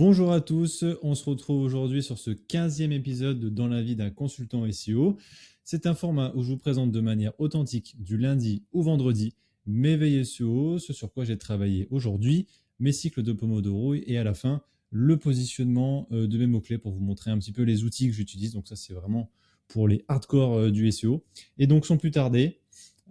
Bonjour à tous, on se retrouve aujourd'hui sur ce 15e épisode de Dans la vie d'un consultant SEO. C'est un format où je vous présente de manière authentique du lundi au vendredi mes veilles SEO, ce sur quoi j'ai travaillé aujourd'hui, mes cycles de Pomodoro et à la fin le positionnement de mes mots-clés pour vous montrer un petit peu les outils que j'utilise. Donc ça c'est vraiment pour les hardcore du SEO. Et donc sans plus tarder,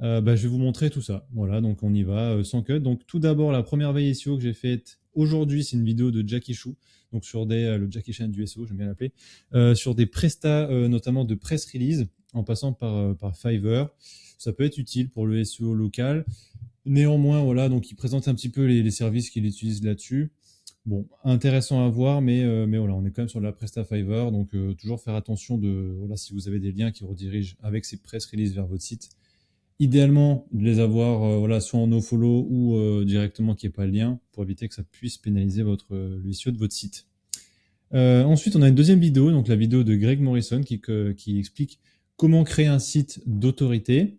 je vais vous montrer tout ça. Voilà, donc on y va sans cut. Donc tout d'abord, la première veille SEO que j'ai faite aujourd'hui, c'est une vidéo de Jackie Chou, donc sur le Jackie Chan du SEO, j'aime bien l'appeler, sur des prestats, notamment de press release, en passant par Fiverr. Ça peut être utile pour le SEO local. Néanmoins, voilà, donc il présente un petit peu les services qu'il utilise là-dessus. Bon, intéressant à voir, mais voilà, on est quand même sur de la presta Fiverr, donc toujours faire attention voilà, si vous avez des liens qui redirigent avec ces press release vers votre site. Idéalement, de les avoir voilà, soit en nofollow ou directement qu'il n'y ait pas le lien pour éviter que ça puisse pénaliser le SEO de votre site. Ensuite, on a une deuxième vidéo, donc la vidéo de Greg Morrison qui explique comment créer un site d'autorité.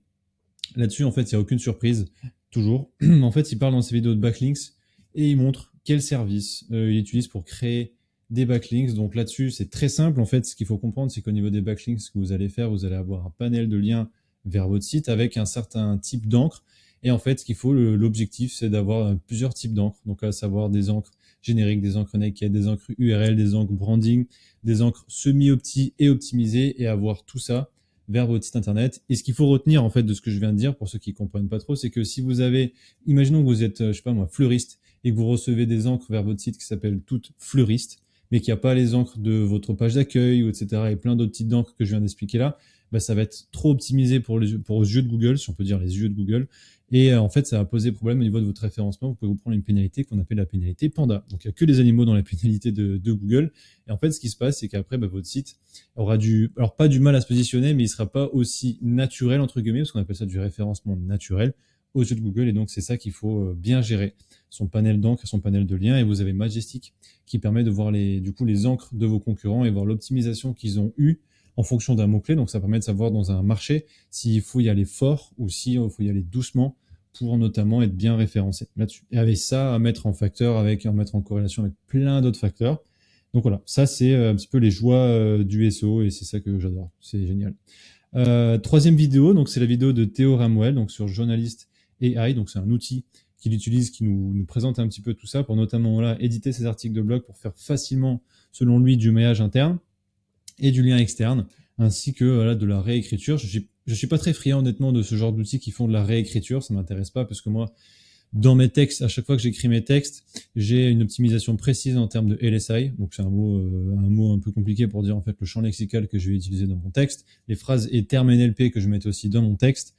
Là-dessus, en fait, il n'y a aucune surprise, toujours. En fait, il parle dans ses vidéos de backlinks et il montre quel service il utilise pour créer des backlinks. Donc là-dessus, c'est très simple. En fait, ce qu'il faut comprendre, c'est qu'au niveau des backlinks que vous allez faire, vous allez avoir un panel de liens vers votre site avec un certain type d'encre. Et en fait, ce qu'il faut, l'objectif, c'est d'avoir plusieurs types d'encre. Donc, à savoir des encres génériques, des encres naked, des encres URL, des encres branding, des encres semi-opti et optimisées et avoir tout ça vers votre site internet. Et ce qu'il faut retenir en fait de ce que je viens de dire pour ceux qui comprennent pas trop, c'est que si vous avez, imaginons que vous êtes, je sais pas moi, fleuriste et que vous recevez des encres vers votre site qui s'appellent toutes fleuristes, mais qu'il n'y a pas les encres de votre page d'accueil, etc. et plein d'autres types d'encres que je viens d'expliquer là, ça va être trop optimisé pour aux yeux de Google, si on peut dire les yeux de Google. Et en fait, ça va poser problème au niveau de votre référencement. Vous pouvez vous prendre une pénalité qu'on appelle la pénalité Panda. Donc, il n'y a que les animaux dans la pénalité de Google. Et en fait, ce qui se passe, c'est qu'après, votre site aura alors pas du mal à se positionner, mais il sera pas aussi naturel, entre guillemets, parce qu'on appelle ça du référencement naturel aux yeux de Google. Et donc, c'est ça qu'il faut bien gérer. Son panel d'encre et son panel de liens. Et vous avez Majestic qui permet de voir les encres de vos concurrents et voir l'optimisation qu'ils ont eue en fonction d'un mot-clé. Donc, ça permet de savoir dans un marché s'il faut y aller fort ou s'il faut y aller doucement pour notamment être bien référencé là-dessus. Et avec ça, à mettre en facteur, à mettre en corrélation avec plein d'autres facteurs. Donc voilà, ça c'est un petit peu les joies du SEO et c'est ça que j'adore, c'est génial. Troisième vidéo, donc c'est la vidéo de Théo Ramwell, donc sur Journalist AI, donc c'est un outil qu'il utilise, qui nous présente un petit peu tout ça pour notamment là éditer ses articles de blog pour faire facilement, selon lui, du maillage interne et du lien externe, ainsi que voilà, de la réécriture. Je suis pas très friand honnêtement de ce genre d'outils qui font de la réécriture, ça m'intéresse pas parce que moi, dans mes textes, à chaque fois que j'écris mes textes, j'ai une optimisation précise en termes de LSI. Donc c'est un mot un peu compliqué pour dire en fait le champ lexical que je vais utiliser dans mon texte, les phrases et termes NLP que je mets aussi dans mon texte,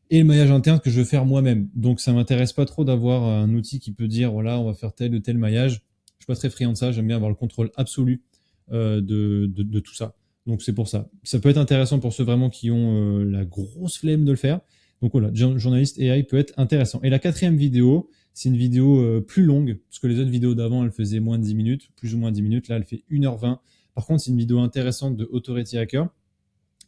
et le maillage interne que je veux faire moi-même. Donc ça m'intéresse pas trop d'avoir un outil qui peut dire voilà on va faire tel ou tel maillage. Je suis pas très friand de ça. J'aime bien avoir le contrôle absolu de tout ça. Donc c'est pour ça. Ça peut être intéressant pour ceux vraiment qui ont la grosse flemme de le faire. Donc voilà, journaliste AI peut être intéressant. Et la quatrième vidéo, c'est une vidéo plus longue, parce que les autres vidéos d'avant, elles faisaient moins de 10 minutes, plus ou moins 10 minutes. Là, elle fait 1h20. Par contre, c'est une vidéo intéressante de Authority Hacker,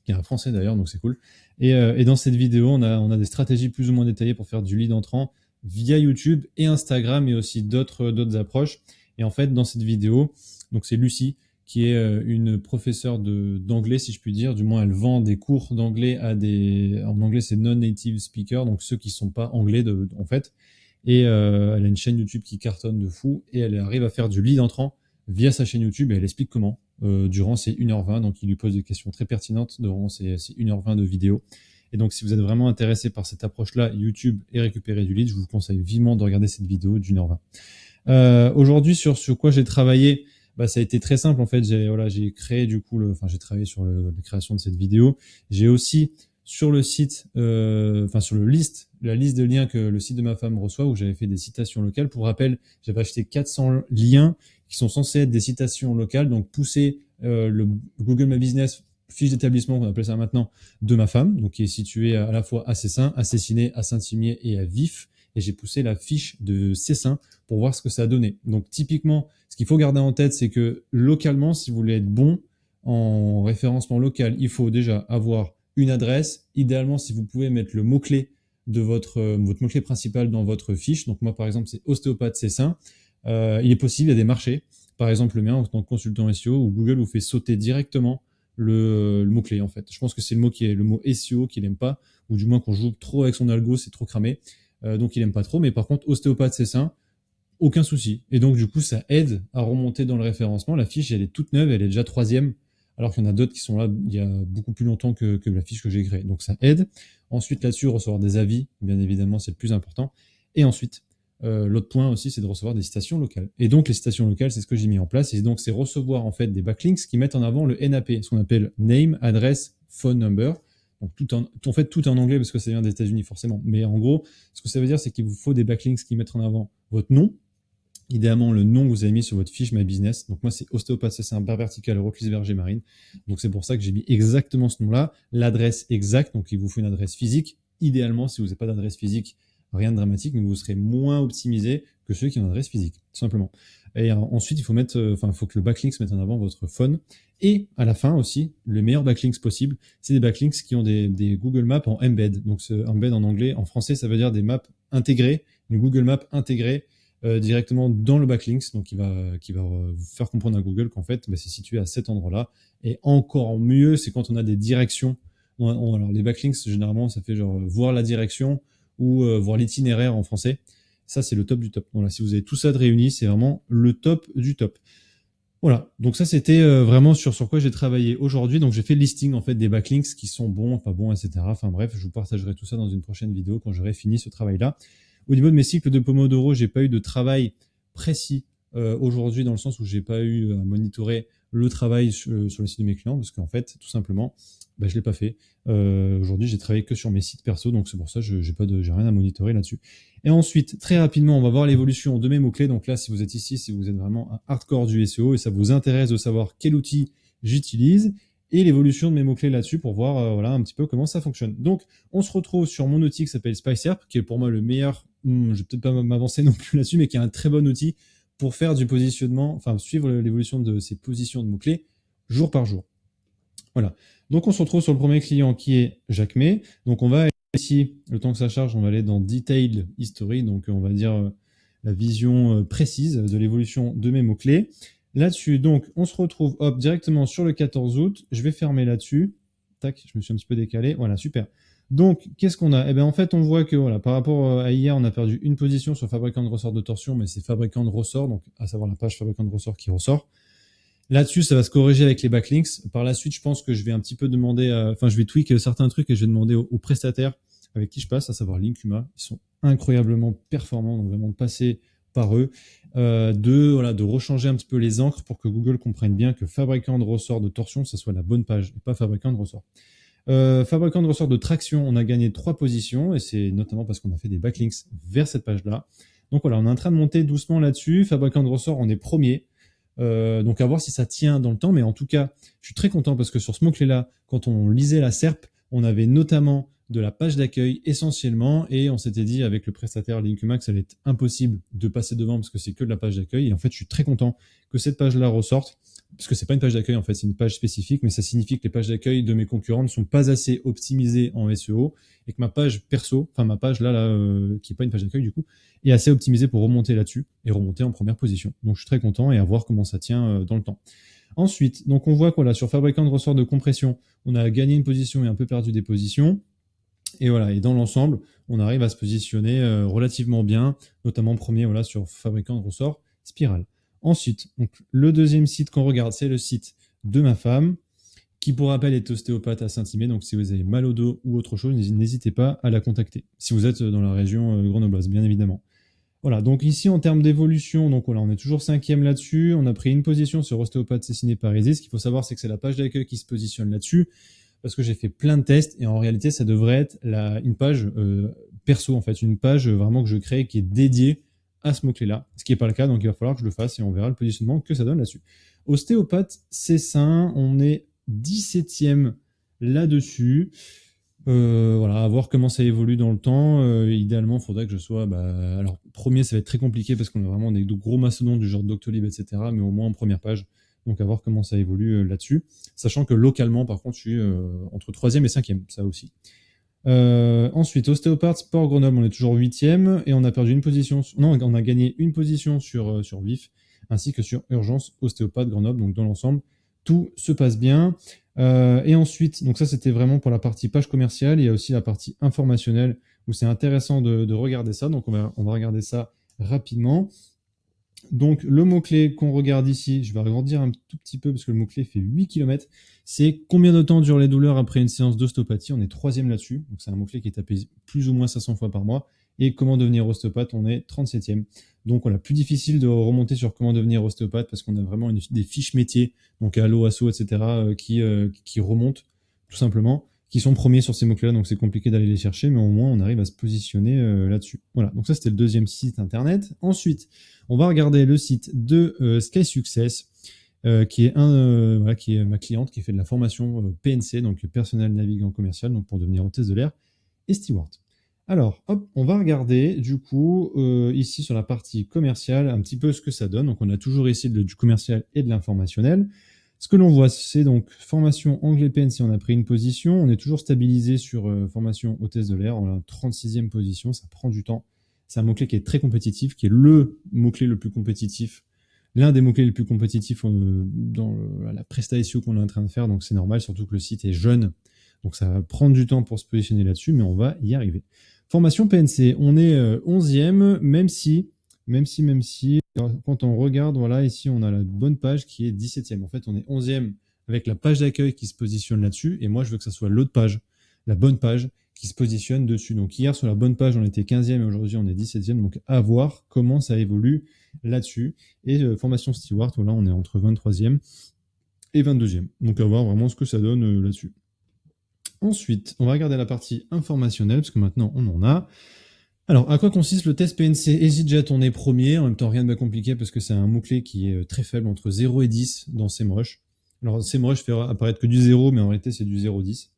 qui est un français d'ailleurs, donc c'est cool. Et dans cette vidéo, on a des stratégies plus ou moins détaillées pour faire du lead entrant via YouTube et Instagram, et aussi d'autres approches. Et en fait, dans cette vidéo, donc c'est Lucie, qui est une professeure d'anglais, si je puis dire. Du moins, elle vend des cours d'anglais en anglais, c'est non-native speaker, donc ceux qui sont pas anglais en fait. Et elle a une chaîne YouTube qui cartonne de fou, et elle arrive à faire du lead entrant via sa chaîne YouTube, et elle explique comment durant ces 1h20. Donc, il lui pose des questions très pertinentes durant ces 1h20 de vidéo. Et donc, si vous êtes vraiment intéressé par cette approche-là, YouTube et récupérer du lead, je vous conseille vivement de regarder cette vidéo d'1h20. Aujourd'hui, sur quoi j'ai travaillé, ça a été très simple en fait. J'ai créé j'ai travaillé sur la création de cette vidéo. J'ai aussi sur le site, sur la liste de liens que le site de ma femme reçoit, où j'avais fait des citations locales. Pour rappel, j'avais acheté 400 liens qui sont censés être des citations locales, donc pousser le Google My Business fiche d'établissement, qu'on appelle ça maintenant, de ma femme, donc qui est située à la fois à Cessin, à Cessiné, à Saint-Imier et à Vif. Et j'ai poussé la fiche de Cessin pour voir ce que ça a donné. Donc typiquement, ce qu'il faut garder en tête, c'est que localement, si vous voulez être bon en référencement local, il faut déjà avoir une adresse. Idéalement, si vous pouvez mettre le mot-clé de votre mot-clé principal dans votre fiche. Donc moi, par exemple, c'est ostéopathe Cessin. Il est possible, il y a des marchés Par exemple, le mien, en tant que consultant SEO, où Google vous fait sauter directement le mot-clé, en fait. Je pense que c'est le mot qui est le mot SEO qu'il n'aime pas, ou du moins qu'on joue trop avec son algo, c'est trop cramé. Donc il n'aime pas trop. Mais par contre, ostéopathe, c'est ça, aucun souci. Et donc, du coup, ça aide à remonter dans le référencement. La fiche, elle est toute neuve, elle est déjà troisième, alors qu'il y en a d'autres qui sont là il y a beaucoup plus longtemps que la fiche que j'ai créée. Donc, ça aide. Ensuite, là-dessus, recevoir des avis, bien évidemment, c'est le plus important. Et ensuite, l'autre point aussi, c'est de recevoir des citations locales. Et donc, les citations locales, c'est ce que j'ai mis en place. Et donc, c'est recevoir, en fait, des backlinks qui mettent en avant le NAP, ce qu'on appelle Name, Address, Phone Number. Donc, tout en anglais parce que ça vient des États-Unis, forcément. Mais en gros, ce que ça veut dire, c'est qu'il vous faut des backlinks qui mettent en avant votre nom, idéalement le nom que vous avez mis sur votre fiche My Business. Donc moi, c'est ostéopathe, c'est un bar vertical recluse berger marine. Donc c'est pour ça que j'ai mis exactement ce nom-là, l'adresse exacte. Donc il vous faut une adresse physique. Idéalement, si vous n'avez pas d'adresse physique, rien de dramatique, mais vous serez moins optimisé que ceux qui ont une adresse physique, tout simplement. Et ensuite, il faut faut que le backlink se mette en avant votre phone. Et à la fin aussi, le meilleur backlinks possible, c'est des backlinks qui ont des Google Maps en embed. Donc ce embed en anglais, en français, ça veut dire des maps intégrées, une Google Map intégrée directement dans le backlinks, donc qui va vous faire comprendre à Google qu'en fait, c'est situé à cet endroit-là. Et encore mieux, c'est quand on a des directions. Alors les backlinks, généralement, ça fait genre voir la direction ou voir l'itinéraire en français. Ça, c'est le top du top. Voilà, si vous avez tout ça de réuni, c'est vraiment le top du top. Voilà, donc ça c'était vraiment sur quoi j'ai travaillé aujourd'hui. Donc j'ai fait le listing en fait des backlinks qui sont bons, pas bons, etc. Enfin bref, je vous partagerai tout ça dans une prochaine vidéo quand j'aurai fini ce travail-là. Au niveau de mes cycles de Pomodoro, j'ai pas eu de travail précis aujourd'hui dans le sens où j'ai pas eu à monitorer le travail sur le site de mes clients parce qu'en fait, tout simplement, je l'ai pas fait. Aujourd'hui, j'ai travaillé que sur mes sites perso, donc c'est pour ça que j'ai rien à monitorer là-dessus. Et ensuite, très rapidement, on va voir l'évolution de mes mots-clés. Donc là, si vous êtes ici, si vous êtes vraiment un hardcore du SEO et ça vous intéresse de savoir quel outil j'utilise et l'évolution de mes mots-clés là-dessus pour voir voilà, un petit peu comment ça fonctionne. Donc, on se retrouve sur mon outil qui s'appelle SpiceHerp, qui est pour moi le meilleur, je vais peut-être pas m'avancer non plus là-dessus, mais qui est un très bon outil pour faire du positionnement, enfin suivre l'évolution de ces positions de mots-clés jour par jour. Voilà. Donc, on se retrouve sur le premier client qui est Jacques May. Donc, on va aller ici, le temps que ça charge, on va aller dans Detail History. Donc, on va dire la vision précise de l'évolution de mes mots-clés. Là-dessus, donc, on se retrouve directement sur le 14 août. Je vais fermer là-dessus. Tac, je me suis un petit peu décalé. Voilà, super. Donc, qu'est-ce qu'on a? Eh bien, en fait, on voit que voilà, par rapport à hier, on a perdu une position sur fabricant de ressort de torsion, mais c'est fabricant de ressort, donc à savoir la page fabricant de ressort qui ressort. Là-dessus, ça va se corriger avec les backlinks. Par la suite, je pense que je vais un petit peu demander, je vais tweak certains trucs et je vais demander aux prestataires avec qui je passe, à savoir Linkuma. Ils sont incroyablement performants, donc vraiment passer par eux, de rechanger un petit peu les encres pour que Google comprenne bien que fabricant de ressort de torsion, ça soit la bonne page et pas fabricant de ressort. Fabricant de ressort de traction, on a gagné 3 positions et c'est notamment parce qu'on a fait des backlinks vers cette page-là. Donc voilà, on est en train de monter doucement là-dessus. Fabricant de ressort, on est premier. Donc à voir si ça tient dans le temps, mais en tout cas, je suis très content parce que sur ce mot-clé-là, quand on lisait la SERP, on avait notamment de la page d'accueil essentiellement, et on s'était dit avec le prestataire Linkuma que ça allait être impossible de passer devant parce que c'est que de la page d'accueil. Et en fait, je suis très content que cette page-là ressorte, parce que c'est pas une page d'accueil en fait, c'est une page spécifique, mais ça signifie que les pages d'accueil de mes concurrents ne sont pas assez optimisées en SEO, et que ma page perso, enfin ma page là qui est pas une page d'accueil du coup, est assez optimisée pour remonter là-dessus et remonter en première position. Donc je suis très content et à voir comment ça tient dans le temps. Ensuite, donc on voit que voilà, sur fabricant de ressort de compression, on a gagné une position et un peu perdu des positions. Et voilà, et dans l'ensemble, on arrive à se positionner relativement bien, notamment premier voilà, sur fabricant de ressort Spiral. Ensuite, donc, le deuxième site qu'on regarde, c'est le site de ma femme, qui pour rappel est ostéopathe à Saint-Imier. Donc si vous avez mal au dos ou autre chose, n'hésitez pas à la contacter. Si vous êtes dans la région grenobloise, bien évidemment. Voilà, donc ici en termes d'évolution, donc voilà, on est toujours 5e là-dessus. On a pris une position sur ostéopathe Cessiné Parisis. Ce qu'il faut savoir, c'est que c'est la page d'accueil qui se positionne là-dessus, parce que j'ai fait plein de tests et en réalité, ça devrait être une page perso en fait, une page vraiment que je crée qui est dédiée à ce mot-clé-là, ce qui n'est pas le cas, donc il va falloir que je le fasse et on verra le positionnement que ça donne là-dessus. Ostéopathe Cessin, on est 17e là-dessus. Voilà, à voir comment ça évolue dans le temps. Idéalement, il faudrait que je sois... alors, premier, ça va être très compliqué parce qu'on a vraiment des gros mastodontes du genre Doctolib, etc. Mais au moins en première page. Donc, à voir comment ça évolue là-dessus. Sachant que localement, par contre, je suis entre 3e et 5e, ça aussi. Ensuite, ostéopathe Sport Grenoble, on est toujours 8e et on a perdu une position. Non, on a gagné une position sur VIF, ainsi que sur Urgence Ostéopathe Grenoble. Donc dans l'ensemble, tout se passe bien. Et ensuite, donc ça c'était vraiment pour la partie page commerciale. Il y a aussi la partie informationnelle où c'est intéressant de regarder ça. Donc on va regarder ça rapidement. Donc le mot-clé qu'on regarde ici, je vais agrandir un tout petit peu parce que le mot-clé fait 8 km, c'est combien de temps durent les douleurs après une séance d'ostéopathie. On est troisième là-dessus, donc c'est un mot-clé qui est tapé plus ou moins 500 fois par mois. Et comment devenir ostéopathe, on est 37e. Donc voilà, plus difficile de remonter sur comment devenir ostéopathe parce qu'on a vraiment des fiches métiers, donc Allo, Asso, etc., qui remontent tout simplement, qui sont premiers sur ces mots-clés-là, donc c'est compliqué d'aller les chercher, mais au moins on arrive à se positionner là-dessus. Voilà, donc ça c'était le deuxième site internet. Ensuite, on va regarder le site de Sky Success, qui est ma cliente qui fait de la formation PNC, donc personnel navigant commercial, donc pour devenir hôtesse de l'air et steward. Alors, hop, on va regarder du coup ici sur la partie commerciale un petit peu ce que ça donne. Donc on a toujours ici du commercial et de l'informationnel. Ce que l'on voit, c'est donc formation anglais PNC, on a pris une position. On est toujours stabilisé sur formation hôtesse de l'air, on a 36e position, ça prend du temps. C'est un mot-clé qui est très compétitif, qui est le mot-clé le plus compétitif, l'un des mots-clés les plus compétitifs dans la Presta SEO qu'on est en train de faire, donc c'est normal, surtout que le site est jeune, donc ça va prendre du temps pour se positionner là-dessus, mais on va y arriver. Formation PNC, on est 11e, même si, quand on regarde, voilà, ici on a la bonne page qui est 17e. En fait, on est 11e avec la page d'accueil qui se positionne là-dessus, et moi je veux que ça soit l'autre page, la bonne page, qui se positionne dessus. Donc hier sur la bonne page on était 15e et aujourd'hui on est 17e, donc à voir comment ça évolue là-dessus. Et formation steward, voilà, on est entre 23e et 22e, donc à voir vraiment ce que ça donne là-dessus. Ensuite, on va regarder la partie informationnelle, parce que maintenant on en a. Alors, à quoi consiste le test PNC EasyJet? On est premier, en même temps rien de bien compliqué parce que c'est un mot-clé qui est très faible, entre 0 et 10 dans SEMrush. Alors, SEMrush fait apparaître que du 0, mais en réalité c'est du 0,10,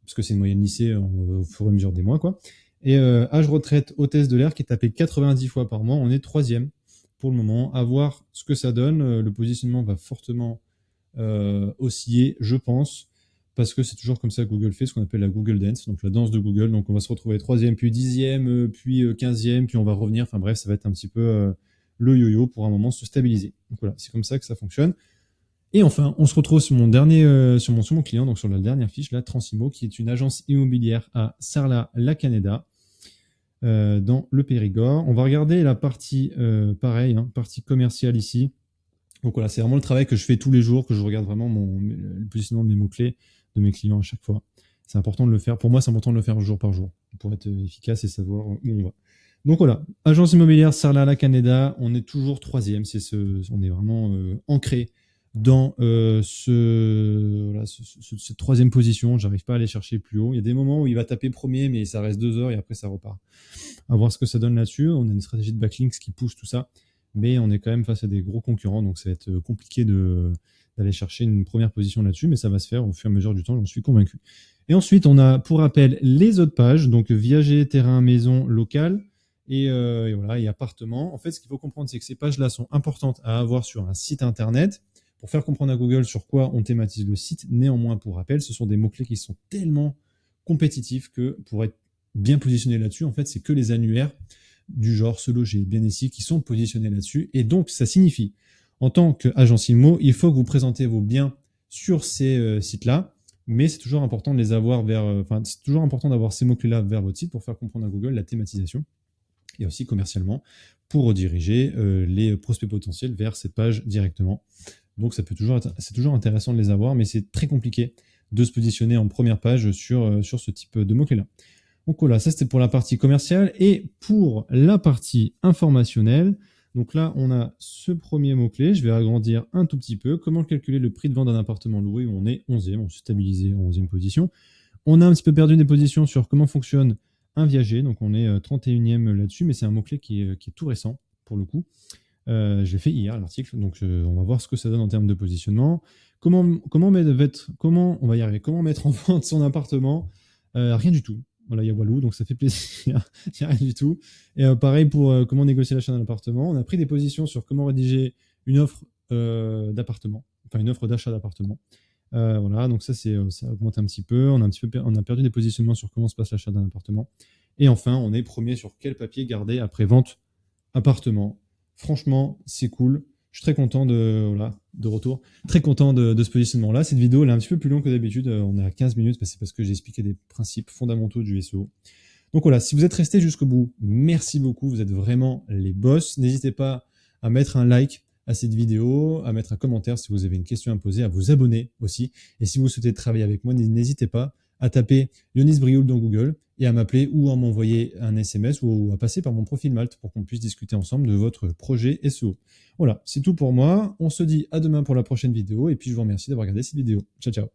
parce que c'est une moyenne lycée au fur et à mesure des mois, quoi. Et âge retraite hôtesse de l'air qui est tapé 90 fois par mois, on est troisième pour le moment. À voir ce que ça donne. Le positionnement va fortement osciller, je pense, parce que c'est toujours comme ça que Google fait, ce qu'on appelle la Google Dance, donc la danse de Google. Donc on va se retrouver 3e, puis 10e, puis 15e, puis on va revenir. Enfin bref, ça va être un petit peu le yo-yo pour un moment se stabiliser. Donc voilà, c'est comme ça que ça fonctionne. Et enfin, on se retrouve sur mon sur mon client, donc sur la dernière fiche, là, Transimo, qui est une agence immobilière à Sarlat-la-Canéda, dans le Périgord. On va regarder la partie, pareil, partie commerciale ici. Donc voilà, c'est vraiment le travail que je fais tous les jours, que je regarde vraiment le positionnement de mes mots-clés de mes clients à chaque fois. C'est important de le faire. Pour moi, c'est important de le faire jour par jour pour être efficace et savoir où on va. Donc voilà, agence immobilière Sarlat-la-Canéda, on est toujours troisième. On est vraiment ancré dans cette troisième position. J'arrive pas à aller chercher plus haut. Il y a des moments où il va taper premier, mais ça reste 2 heures et après ça repart. À voir ce que ça donne là-dessus. On a une stratégie de backlinks qui pousse tout ça, mais on est quand même face à des gros concurrents, donc ça va être compliqué d'aller chercher une première position là-dessus, mais ça va se faire au fur et à mesure du temps, j'en suis convaincu. Et ensuite, on a pour rappel les autres pages, donc viager, terrain, maison, local, et voilà, et appartement. En fait, ce qu'il faut comprendre, c'est que ces pages-là sont importantes à avoir sur un site internet pour faire comprendre à Google sur quoi on thématise le site. Néanmoins, pour rappel, ce sont des mots-clés qui sont tellement compétitifs que pour être bien positionné là-dessus, en fait, c'est que les annuaires du genre se loger, bien ici, qui sont positionnés là-dessus. Et donc, ça signifie, en tant qu'agence IMO, il faut que vous présentez vos biens sur ces sites-là, mais c'est toujours important de les avoir c'est toujours important d'avoir ces mots-clés-là vers votre site pour faire comprendre à Google la thématisation et aussi commercialement pour rediriger les prospects potentiels vers cette page directement. Donc, c'est toujours intéressant de les avoir, mais c'est très compliqué de se positionner en première page sur ce type de mots-clés-là. Donc voilà, ça c'était pour la partie commerciale. Et pour la partie informationnelle, donc là on a ce premier mot-clé, je vais agrandir un tout petit peu. Comment calculer le prix de vente d'un appartement loué où on est 11e, on s'est stabilisé en 11e position. On a un petit peu perdu des positions sur comment fonctionne un viager, donc on est 31e là-dessus, mais c'est un mot-clé qui est tout récent pour le coup. Je l'ai fait hier l'article, donc on va voir ce que ça donne en termes de positionnement. Comment on va y arriver, comment mettre en vente son appartement? Rien du tout. Voilà, il y a Walou, donc ça fait plaisir. Il n'y a rien du tout. Et pareil pour comment négocier l'achat d'un appartement. On a pris des positions sur comment rédiger une offre d'appartement, enfin une offre d'achat d'appartement. Voilà, donc ça augmente un petit peu. On a perdu des positionnements sur comment se passe l'achat d'un appartement. Et enfin, on est premier sur quel papier garder après vente appartement. Franchement, c'est cool. Je suis très content de retour. Très content de ce positionnement-là. Cette vidéo, elle est un petit peu plus longue que d'habitude. On est à 15 minutes, c'est parce que j'ai expliqué des principes fondamentaux du SEO. Donc voilà, si vous êtes resté jusqu'au bout, merci beaucoup. Vous êtes vraiment les boss. N'hésitez pas à mettre un like à cette vidéo, à mettre un commentaire si vous avez une question à poser, à vous abonner aussi. Et si vous souhaitez travailler avec moi, n'hésitez pas à taper Yonis Brioul dans Google et à m'appeler ou à m'envoyer un SMS ou à passer par mon profil Malte pour qu'on puisse discuter ensemble de votre projet SEO. Voilà, c'est tout pour moi. On se dit à demain pour la prochaine vidéo et puis je vous remercie d'avoir regardé cette vidéo. Ciao, ciao.